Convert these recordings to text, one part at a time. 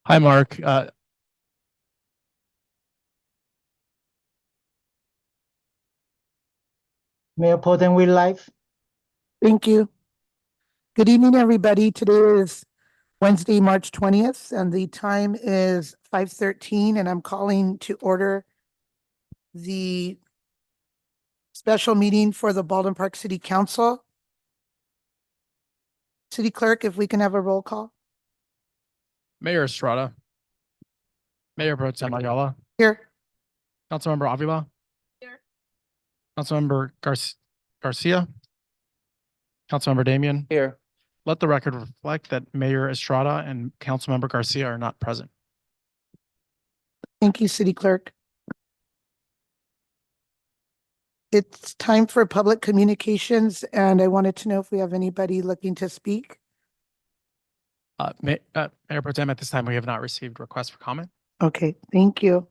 Hi, Mark. Mayor Potem, we live. Thank you. Good evening, everybody. Today is Wednesday, March 20th, and the time is 5:13, and I'm calling to order the special meeting for the Baldwin Park City Council. City Clerk, if we can have a roll call. Mayor Estrada, Mayor Pro Tem Ayala, Here. Councilmember Avila, Here. Councilmember Garcia, Councilmember Damian. Here. Let the record reflect that Mayor Estrada and Councilmember Garcia are not present. Thank you, City Clerk. It's time for public communications, and I wanted to know if we have anybody looking to speak. Mayor Pro Tem, at this time, we have not received requests for comment. Okay, thank you.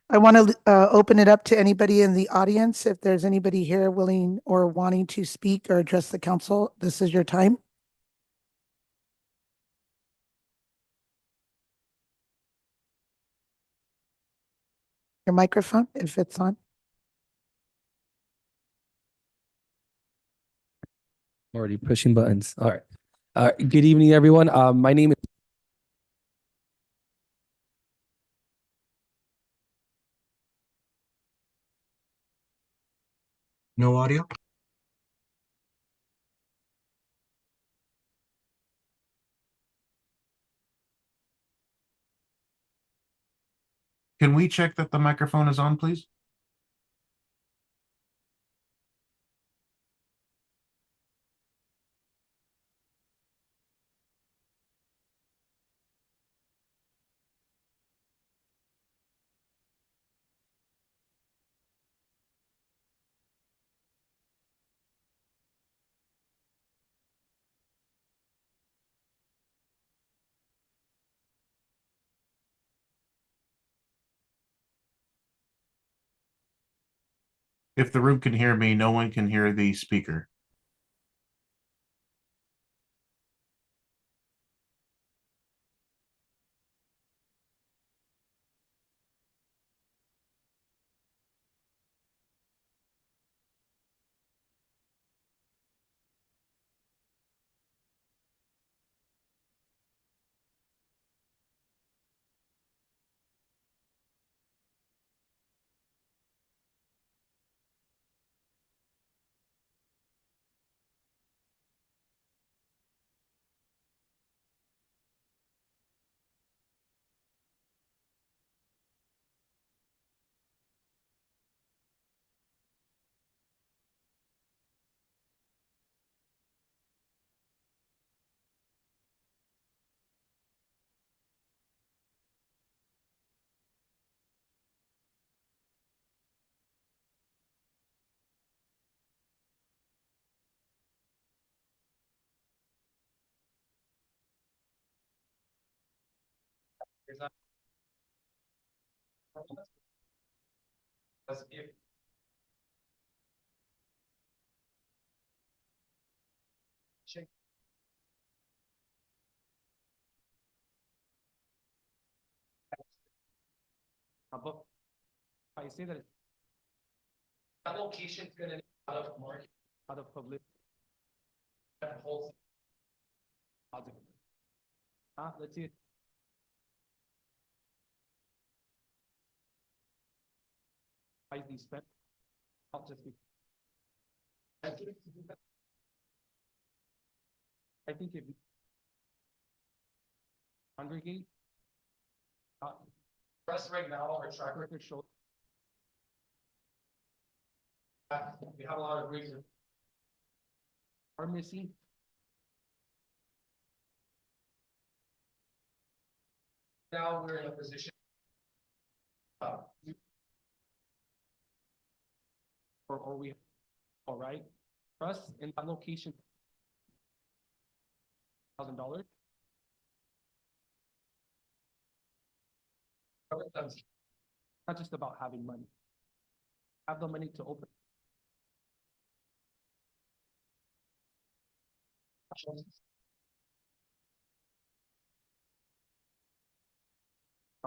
I want to open it up to anybody in the audience. If there's anybody here willing or wanting to speak or address the council, this is your time. Your microphone, if it's on. Already pushing buttons. All right. Good evening, everyone. My name is No audio? Can we check that the microphone is on, please? If the room can hear me, no one can hear the speaker. I say that location is gonna out of market, out of public. Let's see. These spent. I'll just be. I think if you congregate, press right now, our track record shows. We have a lot of reasons. Are missing. Now we're in a position. Or we, all right, trust in that location. $1,000. Not just about having money. Have the money to open.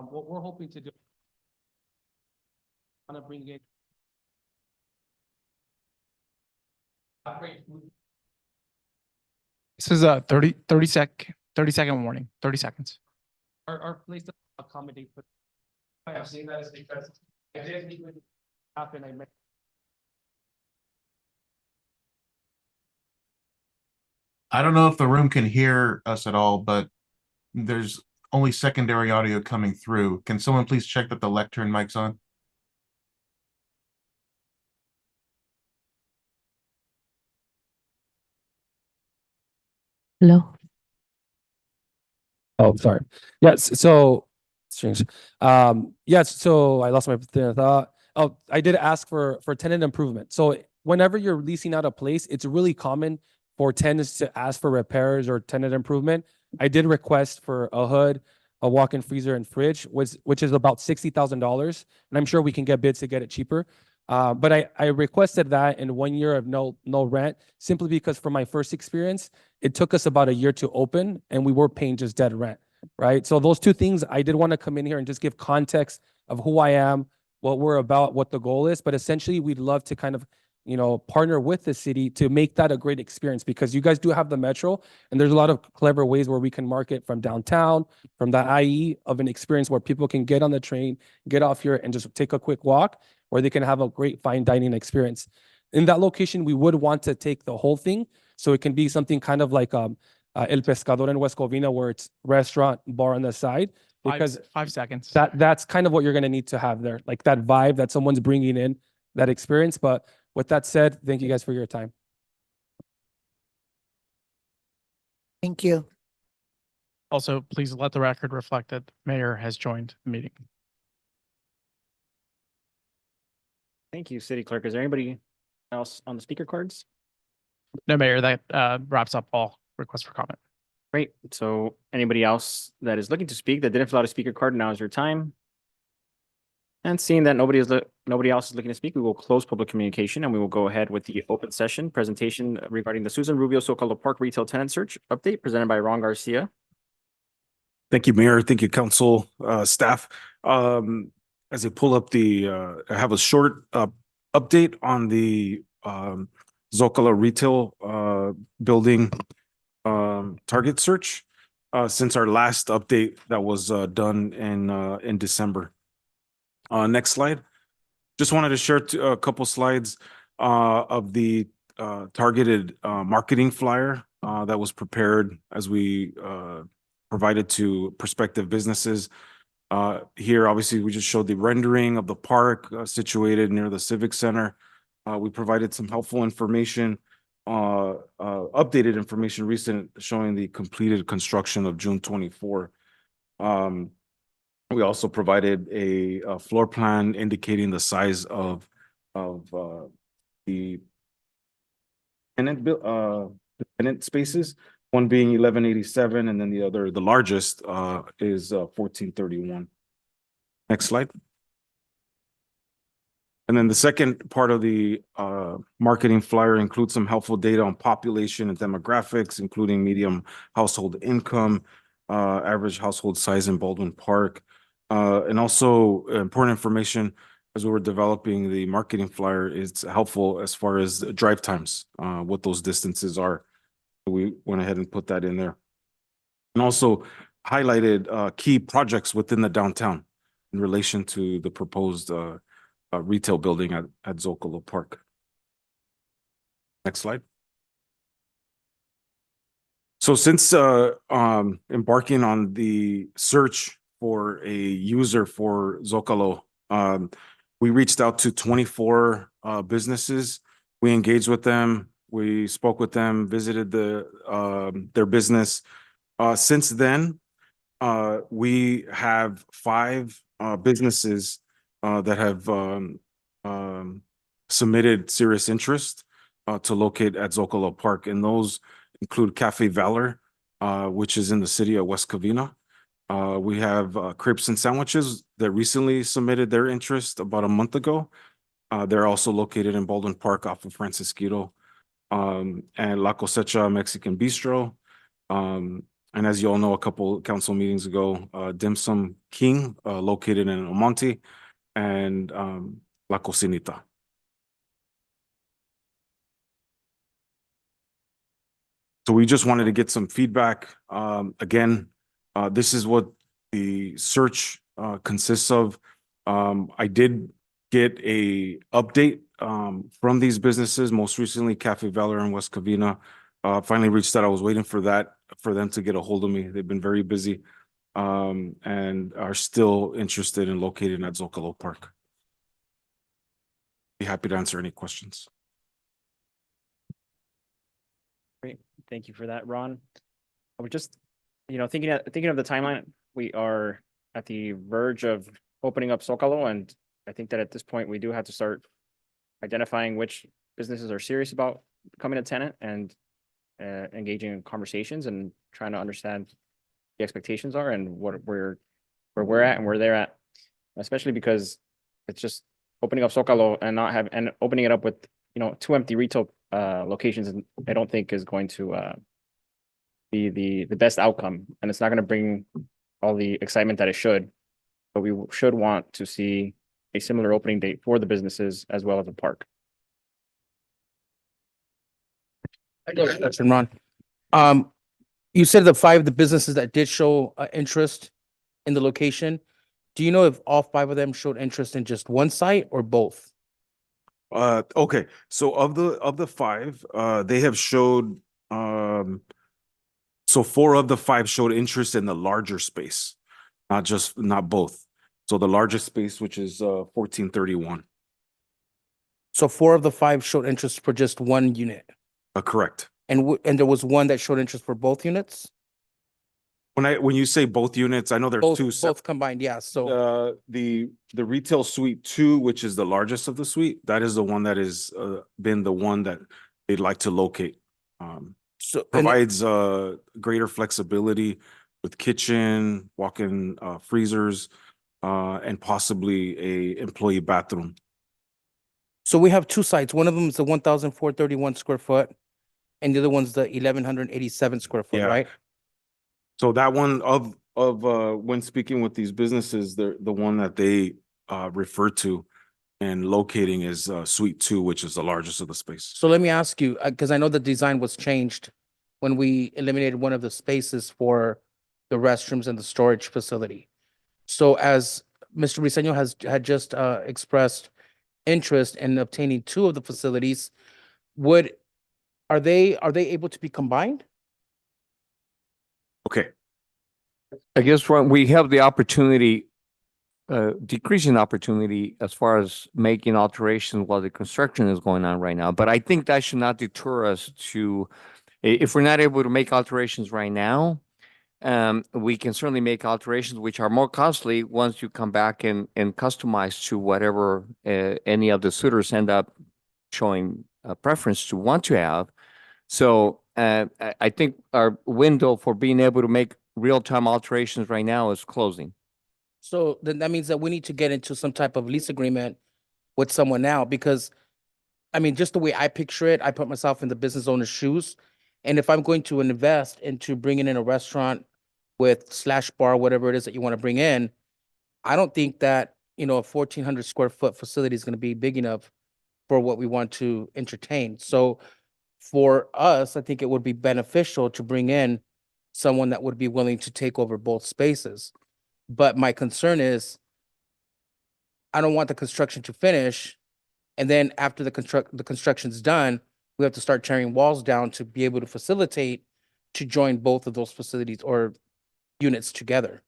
What we're hoping to do. Want to bring it. This is a 30-second warning, 30 seconds. Our place to accommodate. Why I'm saying that is because I didn't even happen, I met. I don't know if the room can hear us at all, but there's only secondary audio coming through. Can someone please check that the lectern mic's on? Hello. Oh, sorry. Yes, so strange. Yes, so I lost my train of thought. Oh, I did ask for tenant improvement. So whenever you're leasing out a place, it's really common for tenants to ask for repairs or tenant improvement. I did request for a hood, a walk-in freezer and fridge, which is about $60,000. And I'm sure we can get bids to get it cheaper. But I requested that in 1 year of no rent, simply because for my first experience, it took us about a year to open and we were paying just dead rent, right? So those two things, I did want to come in here and just give context of who I am, what we're about, what the goal is. But essentially, we'd love to kind of, partner with the city to make that a great experience, because you guys do have the metro and there's a lot of clever ways where we can market from downtown, from the IE of an experience where people can get on the train, get off here and just take a quick walk, or they can have a great fine dining experience. In that location, we would want to take the whole thing. So it can be something kind of like El Pescador in West Covina, where it's restaurant, bar on the side, because 5 seconds. that's kind of what you're going to need to have there, like that vibe that someone's bringing in, that experience. But with that said, thank you guys for your time. Thank you. Also, please let the record reflect that the mayor has joined the meeting. Thank you, City Clerk. Is there anybody else on the speaker cards? No, Mayor, that wraps up all requests for comment. Great. So anybody else that is looking to speak that didn't fill out a speaker card, now is your time. And seeing that nobody else is looking to speak, we will close public communication and we will go ahead with the open session presentation regarding the Susan Rubio Zocalo Park Retail Tenant Search update presented by Ron Garcia. Thank you, Mayor. Thank you, Council, staff. As I pull up I have a short update on the Zocalo Retail Building target search since our last update that was done in December. Next slide. Just wanted to share a couple slides of the targeted marketing flyer that was prepared as we provided to prospective businesses. Here, obviously, we just showed the rendering of the park situated near the Civic Center. We provided some helpful information, updated information recent, showing the completed construction of June 24. We also provided a floor plan indicating the size of the tenant spaces, one being 1187, and then the largest is 1431. Next slide. And then the second part of the marketing flyer includes some helpful data on population and demographics, including medium household income, average household size in Baldwin Park, and also important information as we were developing the marketing flyer. It's helpful as far as drive times, what those distances are. We went ahead and put that in there. And also highlighted key projects within the downtown in relation to the proposed retail building at Zocalo Park. Next slide. So since embarking on the search for a user for Zocalo, we reached out to 24 businesses. We engaged with them. We spoke with them, visited their business. Since then, we have 5 businesses that have submitted serious interest to locate at Zocalo Park, and those include Cafe Valor, which is in the city of West Covina. We have Crepes and Sandwiches that recently submitted their interest about a month ago. They're also located in Baldwin Park off of Francisquito, and La Cosecha Mexican Bistro. And as you all know, a couple council meetings ago, Dim Sum King, located in El Monte, and La Cocinita. So we just wanted to get some feedback. Again, this is what the search consists of. I did get a update from these businesses, most recently Cafe Valor and West Covina. Finally reached out. I was waiting for them to get a hold of me. They've been very busy and are still interested in locating at Zocalo Park. Be happy to answer any questions. Thank you for that, Ron. I was just, thinking of the timeline, we are at the verge of opening up Zocalo, and I think that at this point, we do have to start identifying which businesses are serious about becoming a tenant and engaging in conversations and trying to understand the expectations are and where we're at and where they're at. Especially because it's just opening up Zocalo and opening it up with, 2 empty retail locations, and I don't think is going to be the best outcome, and it's not going to bring all the excitement that it should. But we should want to see a similar opening date for the businesses as well as the park. I got a question, Ron. You said the businesses that did show interest in the location. Do you know if all 5 of them showed interest in just one site or both? Okay, so of the 5, they have showed so 4 of the 5 showed interest in the larger space, not both. So the largest space, which is 1431. So 4 of the 5 showed interest for just one unit, Correct. and there was one that showed interest for both units? When you say both units, I know there's Both, 2 both combined, yeah, so, the retail suite 2, which is the largest of the suite, that is the one that has been the one that they'd like to locate. so, and Provides greater flexibility with kitchen, walk-in freezers, and possibly a employee bathroom. so we have 2 sites. One of them is the 1,431 square foot, and the other one's the 1,187 square foot, Yeah. right? So that one of when speaking with these businesses, the one that they refer to and locating is suite 2, which is the largest of the space. So let me ask you, because I know the design was changed when we eliminated one of the spaces for the restrooms and the storage facility. So as Mr. Briseño had just expressed interest in obtaining 2 of the facilities, are they able to be combined? Okay, I guess when we have the opportunity, decreasing opportunity as far as making alterations while the construction is going on right now. But I think that should not deter us to, if we're not able to make alterations right now, we can certainly make alterations which are more costly once you come back and customize to whatever any of the suitors end up showing a preference to want to have. So I think our window for being able to make real-time alterations right now is closing. So then that means that we need to get into some type of lease agreement with someone now, because I mean, just the way I picture it, I put myself in the business owner's shoes. And if I'm going to invest into bringing in a restaurant with slash bar, whatever it is that you want to bring in, I don't think that, a 1,400 square foot facility is going to be big enough for what we want to entertain. So for us, I think it would be beneficial to bring in someone that would be willing to take over both spaces. But my concern is I don't want the construction to finish, and then after the construction's done, we have to start tearing walls down to be able to facilitate to join both of those facilities or units together.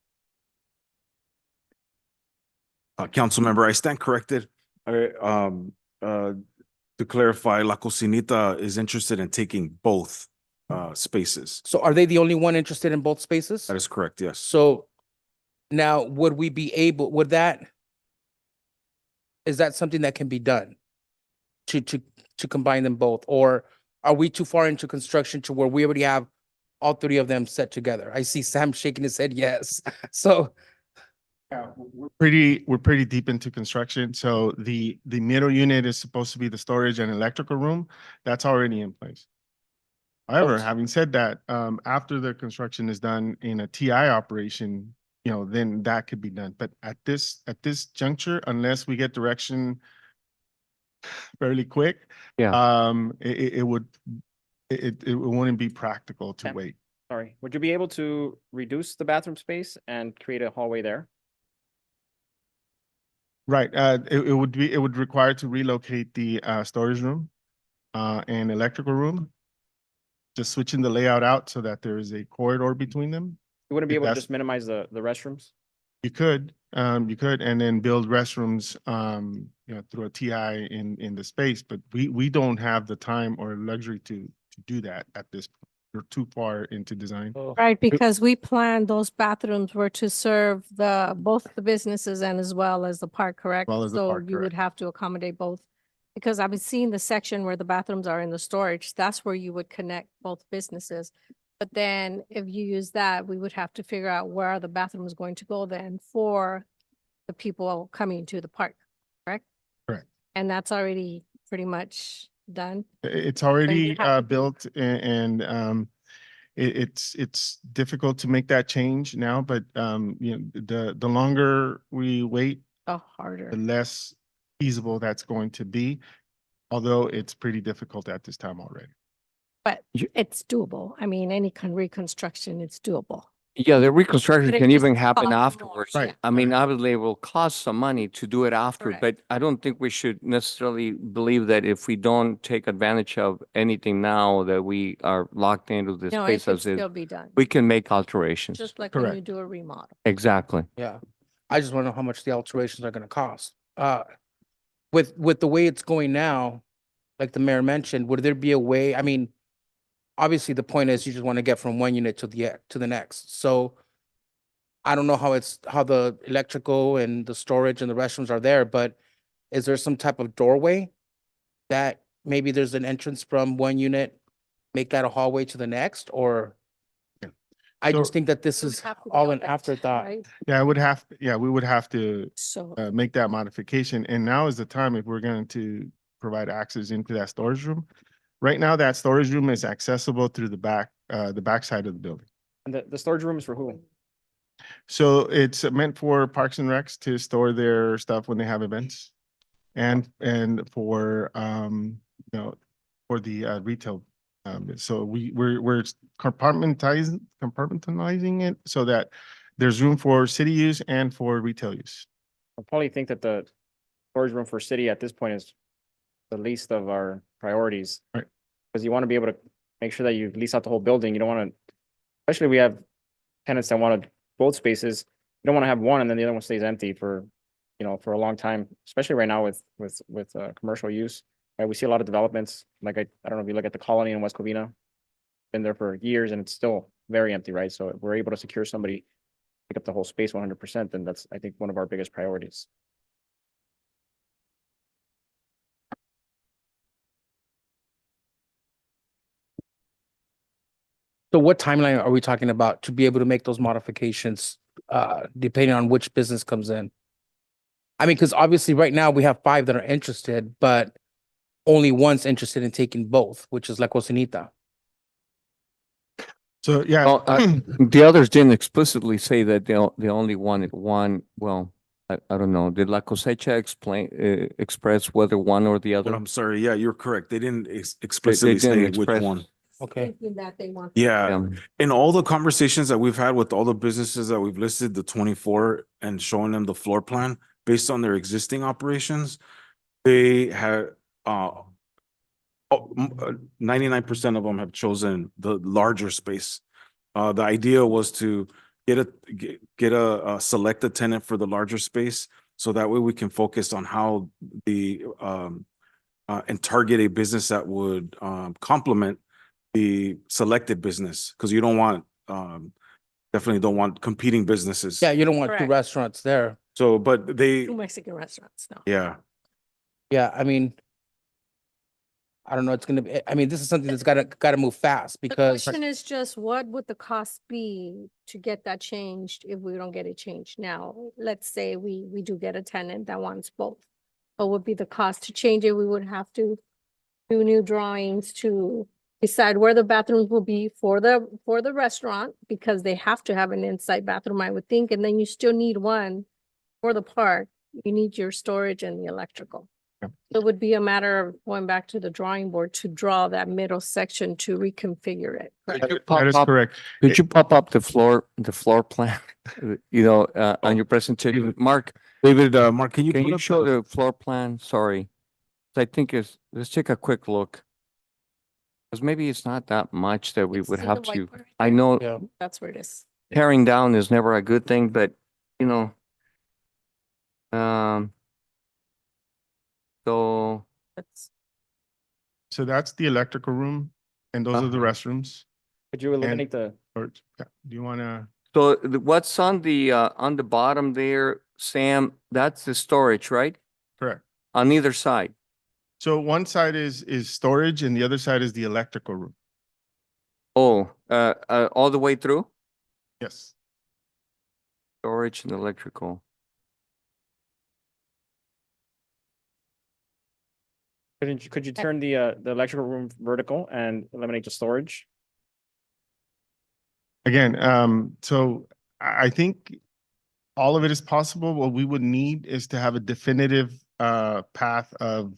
council member, I stand corrected. To clarify, La Cocinita is interested in taking both spaces. So are they the only one interested in both spaces? That is correct, yes. So now would we be able, is that something that can be done to combine them both? Or are we too far into construction to where we already have all 3 of them set together? I see Sam shaking his head yes. So Yeah, we're pretty deep into construction. So the middle unit is supposed to be the storage and electrical room. That's already in place. However, Oops. having said that, after the construction is done in a TI operation, you know, then that could be done. But at this juncture, unless we get direction fairly quick, Yeah. it wouldn't be practical to Okay. wait. Sorry, would you be able to reduce the bathroom space and create a hallway there? Right, it would require to relocate the storage room and electrical room. Just switching the layout out so that there is a corridor between them. You wouldn't be If able to that's- just minimize the restrooms? You could, and then build restrooms, you know, through a TI in the space, but we don't have the time or luxury to do that at this. We're too far into design. Oh, Right, because we planned those bathrooms were to serve both the businesses and as well as the park, correct? Well as the park, So you would correct. have to accommodate both. Because I've been seeing the section where the bathrooms are in the storage, that's where you would connect both businesses. But then if you use that, we would have to figure out where are the bathrooms going to go then for the people coming to the park, correct? Correct. And that's already pretty much done. It's already have to do- built and it's difficult to make that change now, but you know, the longer we wait, Oh, harder. the less feasible that's going to be. Although it's pretty difficult at this time already. But You- it's doable. I mean, any reconstruction, it's doable. Yeah, the reconstruction But it can just even happen costs more, afterwards. Right. I mean, obviously it will cost some money to do it after, Correct. but I don't think we should necessarily believe that if we don't take advantage of anything now, that we are locked into the No, it space could as is. still be done, We can make alterations. just like when you Correct. do a remodel. Exactly. yeah. I just want to know how much the alterations are going to cost. With the way it's going now, like the mayor mentioned, would there be a way, I mean, obviously the point is you just want to get from one unit to the next. So I don't know how the electrical and the storage and the restrooms are there, but is there some type of doorway that maybe there's an entrance from one unit, make that a hallway to the next, or? Yeah. I just So- think that this It would is have to be all an open, afterthought. right? Yeah, we would have to So, make that modification. And now is the time if we're going to provide access into that storage room. Right now, that storage room is accessible through the back side of the building. And the storage room is for who? So it's meant for Parks and Recs to store their stuff when they have events. And for, you know, for the retail. So we're compartmentalizing it so that there's room for city use and for retail use. I probably think that the storage room for city at this point is the least of our priorities. Right. Because you want to be able to make sure that you lease out the whole building. You don't want to, especially we have tenants that wanted both spaces. You don't want to have one and then the other one stays empty for, you know, for a long time, especially right now with commercial use. Right, we see a lot of developments, like I don't know if you look at the Colony in West Covina, been there for years and it's still very empty, right? So if we're able to secure somebody, pick up the whole space 100%, then that's, I think, one of our biggest priorities. So what timeline are we talking about to be able to make those modifications, depending on which business comes in? I mean, because obviously right now we have 5 that are interested, but only one's interested in taking both, which is La Cocinita. So, yeah. Well, the others didn't explicitly say that they only wanted one. Well, I don't know. Did La Cosecha express whether one or the Well, other? I'm sorry. Yeah, you're correct. They didn't explicitly say didn't which express- one. Okay. thinking that they want. Yeah, in all the conversations that we've had with all the businesses that we've listed, the 24, and showing them the floor plan based on their existing operations, they had 99% of them have chosen the larger space. The idea was to get a select a tenant for the larger space, so that way we can focus on how the and target a business that would complement the selected business, because you don't want definitely don't want competing businesses. Yeah, you don't want 2 Correct. restaurants there. So, but they, Two Mexican restaurants, no. yeah, Yeah, I mean, I don't know, it's gonna be, I mean, this is something that's gotta move fast The because question is just what would the cost be to get that changed if we don't get it changed now? Let's say we do get a tenant that wants both. What would be the cost to change it? We would have to do new drawings to decide where the bathrooms will be for the restaurant, because they have to have an inside bathroom, I would think, and then you still need one for the park. You need your storage and the electrical. Yep. It would be a matter of going back to the drawing board to draw that middle section to reconfigure it. Could That you that pop is up- correct. Could It- you pop up the floor plan, on your presentation? Mark, Mark, can you can put you up show the floor plan? Sorry. I think let's take a quick look. Because maybe it's not that much that we would See the have white to, part right I there? know Yeah. That's where it is. tearing down is never a good thing, but you know. So, That's, So that's the electrical room and those are the Uh-huh. restrooms. Could you eliminate the, Or, yeah, do you wanna? what's on the bottom there, Sam, that's the storage, right? Correct. On either side. So one side is storage and the other side is the electrical room. Oh, all the way through? Yes. Storage and electrical. could you turn the electrical room vertical and eliminate the storage? Again, so I think all of it is possible. What we would need is to have a definitive path of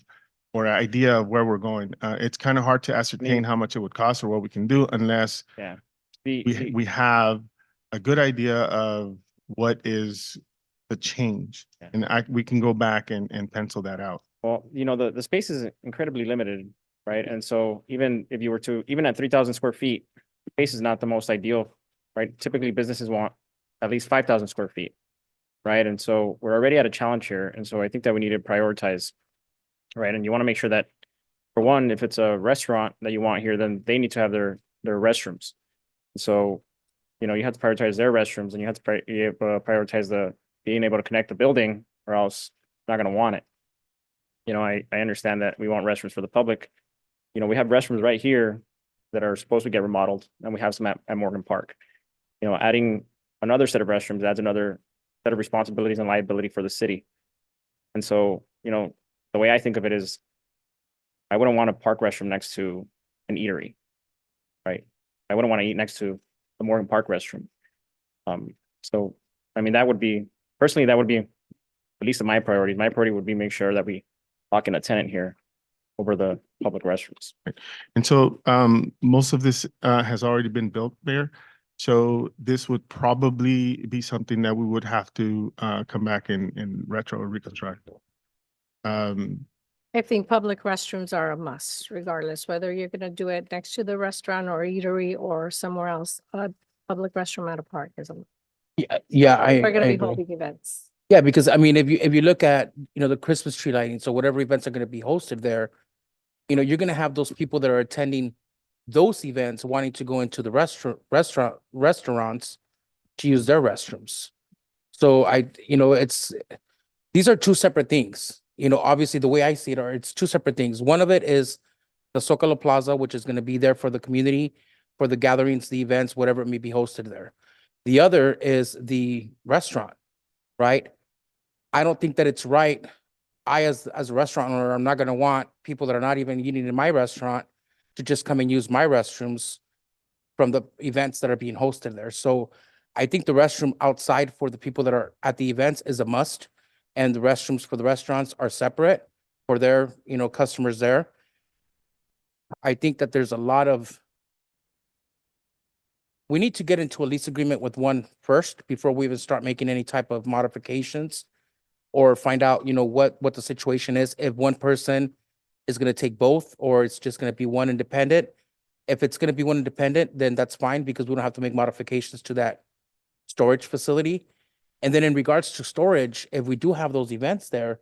or idea of where we're going. It's kind of hard to ascertain how much it would cost or what we can do unless Yeah. we have a good idea of what is the change. Yeah. And we can go back and pencil that out. Well, the space is incredibly limited, right? And so even if you were to, even at 3,000 square feet, space is not the most ideal, right? Typically businesses want at least 5,000 square feet, right? And so we're already at a challenge here. And so I think that we need to prioritize, right? And you want to make sure that, for one, if it's a restaurant that you want here, then they need to have their restrooms. So, you have to prioritize their restrooms and you have to prioritize being able to connect the building, or else they're not going to want it. I understand that we want restrooms for the public. We have restrooms right here that are supposed to get remodeled, and we have some at Morgan Park. Adding another set of restrooms adds another set of responsibilities and liability for the city. And so, the way I think of it is, I wouldn't want a park restroom next to an eatery, right? I wouldn't want to eat next to the Morgan Park restroom. So, I mean, that would be at least of my priorities. My priority would be make sure that we lock in a tenant here over the public restrooms. And so most of this has already been built there. So this would probably be something that we would have to come back and retro or reconstruct. I think public restrooms are a must, regardless whether you're gonna do it next to the restaurant or eatery or somewhere else. A public restroom at a park is a, Yeah, we're gonna I be agree. holding events. Yeah, because I mean, if you look at, the Christmas tree lighting, so whatever events are gonna be hosted there, you're gonna have those people that are attending those events wanting to go into the restaurants to use their restrooms. So these are two separate things. Obviously the way I see it it's two separate things. One of it is the Zocalo Plaza, which is gonna be there for the community, for the gatherings, the events, whatever it may be hosted there. The other is the restaurant, right? I don't think that it's right. As a restaurant owner, I'm not gonna want people that are not even eating in my restaurant to just come and use my restrooms from the events that are being hosted there. So I think the restroom outside for the people that are at the events is a must. And the restrooms for the restaurants are separate for their, customers there. I think that there's a lot of, we need to get into a lease agreement with one first before we even start making any type of modifications. Or find out, what the situation is, if one person is gonna take both, or it's just gonna be one independent. If it's gonna be one independent, then that's fine, because we don't have to make modifications to that storage facility. And then in regards to storage, if we do have those events there,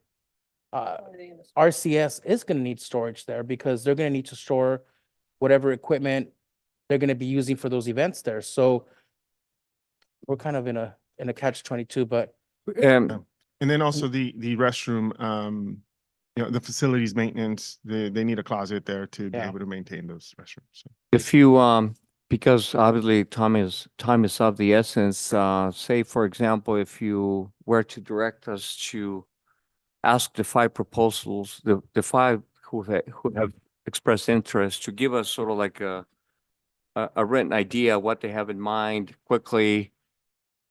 RCS is gonna need storage there, because they're gonna need to store whatever equipment they're gonna be using for those events there. So we're kind of in a catch-22, but And then also the restroom, the facilities maintenance, they need a closet there to be Yeah. able to maintain those restrooms. So. if you, because obviously time is of the essence, say, for example, if you were to direct us to ask the five proposals, the five who have expressed interest to give us sort of like a written idea of what they have in mind quickly.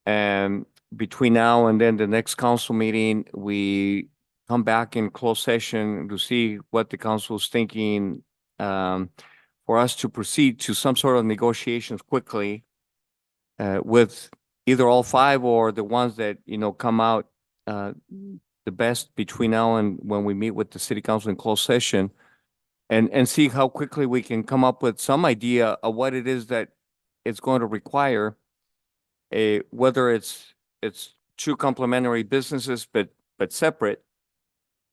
And between now and then the next council meeting, we come back in closed session to see what the council is thinking, for us to proceed to some sort of negotiations quickly with either all five or the ones that, come out the best between now and when we meet with the city council in closed session, and see how quickly we can come up with some idea of what it is that it's going to require, whether it's two complementary businesses but separate,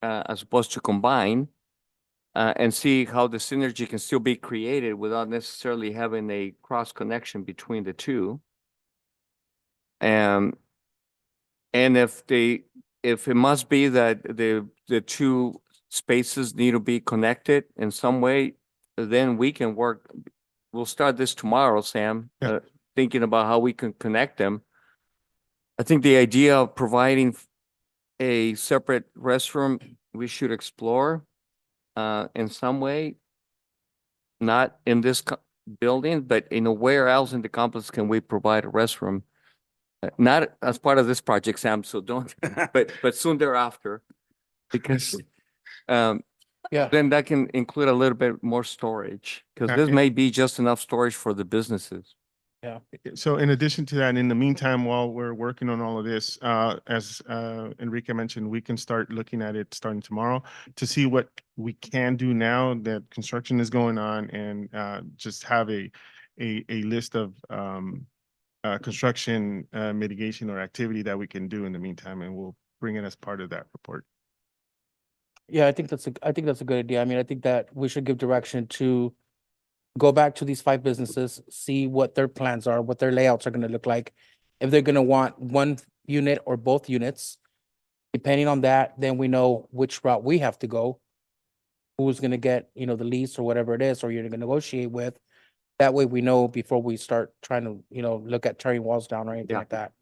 as opposed to combine, and see how the synergy can still be created without necessarily having a cross connection between the two. And if it must be that the two spaces need to be connected in some way, then we can work. We'll start this tomorrow, Sam, Yeah. Thinking about how we can connect them. I think the idea of providing a separate restroom, we should explore in some way, not in this building, but where else in the complex can we provide a restroom? Not as part of this project, Sam, so don't, but soon thereafter, because Yeah. then that can include a little bit more storage, because this may be just enough storage for the businesses. So in addition to that, in the meantime, while we're working on all of this, as Enrique mentioned, we can start looking at it starting tomorrow to see what we can do now that construction is going on, and just have a list of construction mitigation or activity that we can do in the meantime, and we'll bring it as part of that report. Yeah, I think that's a good idea. I mean, I think that we should give direction to go back to these five businesses, see what their plans are, what their layouts are gonna look like. If they're gonna want one unit or both units, depending on that, then we know which route we have to go. Who's gonna get, the lease or whatever it is, or you're gonna negotiate with. That way we know before we start trying to, look at tearing walls down or anything Yeah. like that.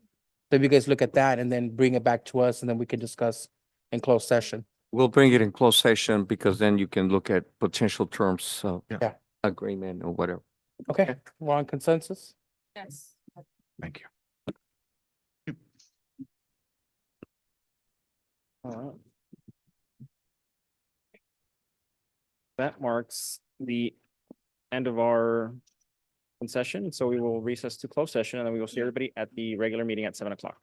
So if you guys look at that and then bring it back to us, and then we can discuss in closed session. We'll bring it in closed session because then you can look at potential terms of Yeah. agreement or whatever. Okay, we're on consensus? Yes. Thank you. Alright. That marks the end of our session. So we will recess to closed session, and then we will see everybody at the regular meeting at 7 o'clock.